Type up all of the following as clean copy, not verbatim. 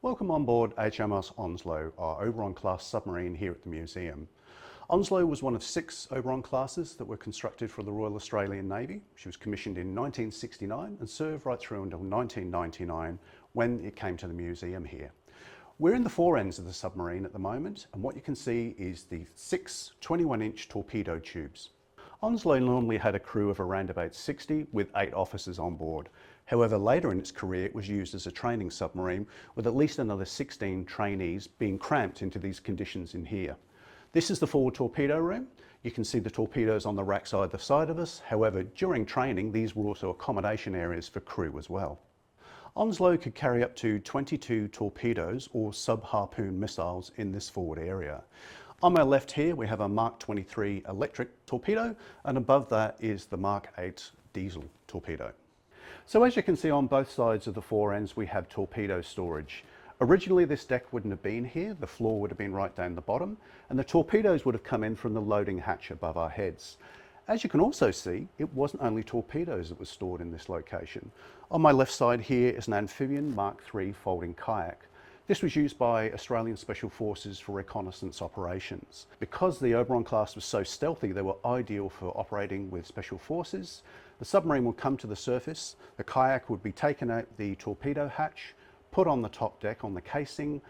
Welcome on board HMAS Onslow, our Oberon-class submarine here at the museum. Onslow was one of 6 Oberon-classes that were constructed for the Royal Australian Navy. She was commissioned in 1969 and served right through until 1999 when it came to the museum here. We're in the fore ends of the submarine at the moment, and what you can see is the 6 21-inch torpedo tubes. Onslow normally had a crew of around about 60 with 8 officers on board. However, later in its career it was used as a training submarine with at least another 16 trainees being cramped into these conditions in here. This is the forward torpedo room. You can see the torpedoes on the racks either side of us. However, during training these were also accommodation areas for crew as well. Onslow could carry up to 22 torpedoes or sub-harpoon missiles in this forward area. On my left here we have a Mark 23 electric torpedo, and above that is the Mark 8 diesel torpedo. So as you can see on both sides of the fore ends we have torpedo storage. Originally this deck wouldn't have been here, the floor would have been right down the bottom, and the torpedoes would have come in from the loading hatch above our heads. As you can also see, it wasn't only torpedoes that were stored in this location. On my left side here is an amphibian Mark III folding kayak. This was used by Australian Special Forces for reconnaissance operations. Because the Oberon-class was so stealthy, they were ideal for operating with Special Forces. The submarine would come to the surface, the kayak would be taken out the torpedo hatch, put on the top deck on the casing,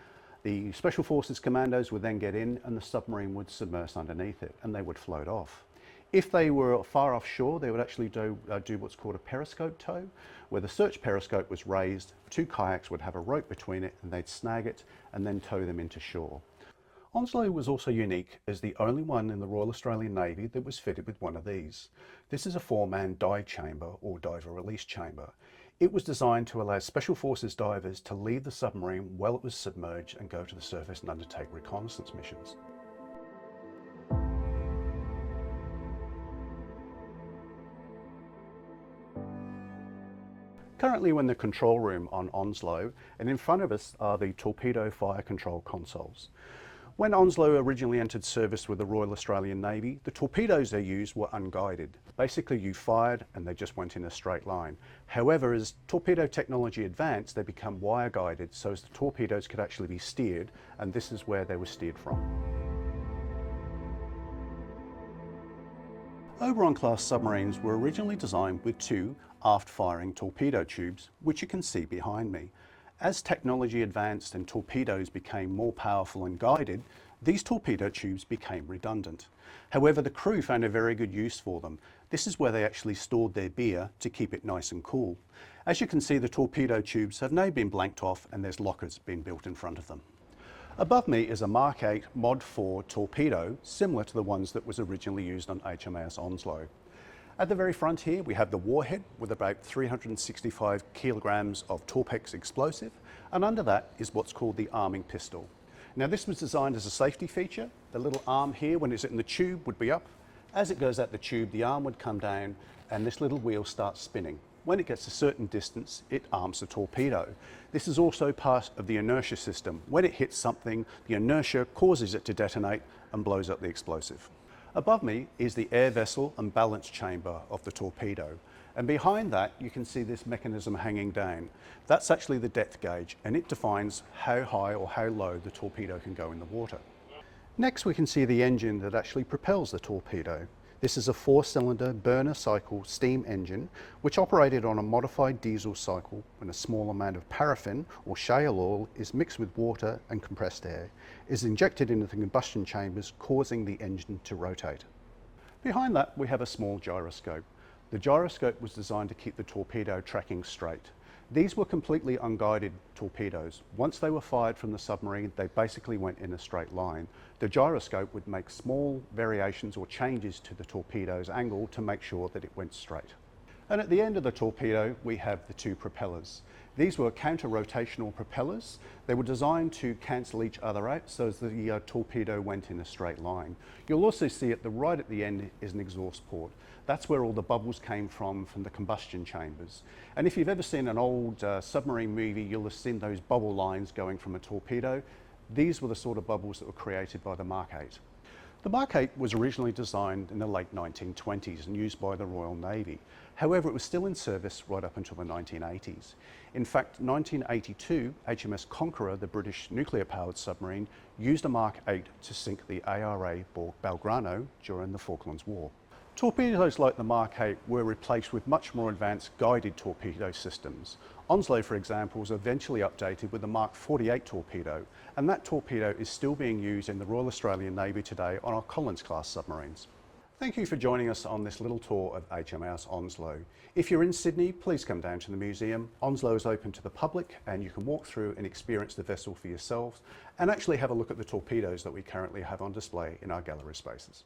the Special Forces commandos would then get in and the submarine would submerge underneath it and they would float off. If they were far offshore, they would actually do what's called a periscope tow, where the search periscope was raised, 2 kayaks would have a rope between it and they'd snag it and then tow them into shore. Onslow was also unique as the only one in the Royal Australian Navy that was fitted with one of these. This is a 4-man dive chamber or diver release chamber. It was designed to allow Special Forces divers to leave the submarine while it was submerged and go to the surface and undertake reconnaissance missions. Currently we're in the control room on Onslow, and in front of us are the torpedo fire control consoles. When Onslow originally entered service with the Royal Australian Navy, the torpedoes they used were unguided. Basically you fired and they just went in a straight line. However, as torpedo technology advanced, they become wire guided so as the torpedoes could actually be steered, and this is where they were steered from. Oberon-class submarines were originally designed with 2 aft-firing torpedo tubes, which you can see behind me. As technology advanced and torpedoes became more powerful and guided, these torpedo tubes became redundant. However, the crew found a very good use for them. This is where they actually stored their beer to keep it nice and cool. As you can see, the torpedo tubes have now been blanked off and there's lockers being built in front of them. Above me is a Mark 8 Mod 4 torpedo, similar to the ones that was originally used on HMAS Onslow. At the very front here we have the warhead with about 365 kilograms of Torpex explosive, and under that is what's called the arming pistol. Now this was designed as a safety feature. The little arm here, when it's in the tube, would be up. As it goes out the tube, the arm would come down and this little wheel starts spinning. When it gets a certain distance, it arms the torpedo. This is also part of the inertia system. When it hits something, the inertia causes it to detonate and blows up the explosive. Above me is the air vessel and balance chamber of the torpedo. And behind that, you can see this mechanism hanging down. That's actually the depth gauge, and it defines how high or how low the torpedo can go in the water. Next, we can see the engine that actually propels the torpedo. This is a 4-cylinder burner cycle steam engine which operated on a modified diesel cycle when a small amount of paraffin or shale oil is mixed with water and compressed air, is injected into the combustion chambers, causing the engine to rotate. Behind that we have a small gyroscope. The gyroscope was designed to keep the torpedo tracking straight. These were completely unguided torpedoes. Once they were fired from the submarine, they basically went in a straight line. The gyroscope would make small variations or changes to the torpedo's angle to make sure that it went straight. And at the end of the torpedo, we have the 2 propellers. These were counter-rotational propellers. They were designed to cancel each other out so as the torpedo went in a straight line. You'll also see right at the end is an exhaust port. That's where all the bubbles came from the combustion chambers. And if you've ever seen an old submarine movie, you'll have seen those bubble lines going from a torpedo. These were the sort of bubbles that were created by the Mark 8. The Mark 8 was originally designed in the late 1920s and used by the Royal Navy. However, it was still in service right up until the 1980s. In fact, 1982, HMS Conqueror, the British nuclear-powered submarine, used a Mark 8 to sink the ARA Belgrano during the Falklands War. Torpedoes like the Mark 8 were replaced with much more advanced guided torpedo systems. Onslow, for example, was eventually updated with the Mark 48 torpedo, and that torpedo is still being used in the Royal Australian Navy today on our Collins-class submarines. Thank you for joining us on this little tour of HMAS Onslow. If you're in Sydney, please come down to the museum. Onslow is open to the public and you can walk through and experience the vessel for yourselves and actually have a look at the torpedoes that we currently have on display in our gallery spaces.